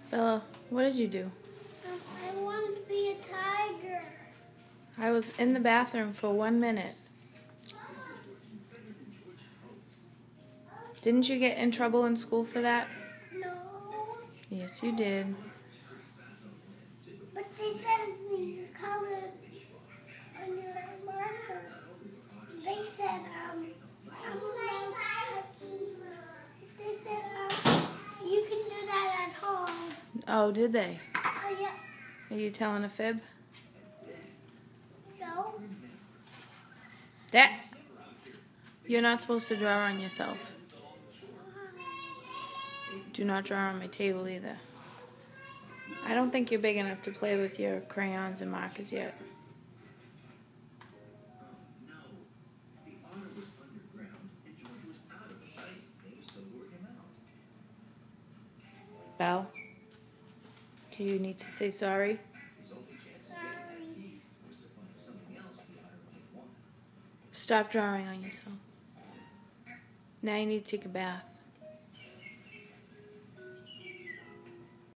Bella, what did you do? I wanted to be a tiger. I was in the bathroom for 1 minute. Didn't you get in trouble in school for that? No. Yes, you did. But they said you colored on your marker. They said, I'm allowed to touch. They said, you can do that at home. Oh, did they? Yeah. Are you telling a fib? No. That you're not supposed to draw on yourself. Do not draw on my table either. I don't think you're big enough to play with your crayons and markers yet. Belle, do you need to say sorry? Sorry. Stop drawing on yourself. Now you need to take a bath.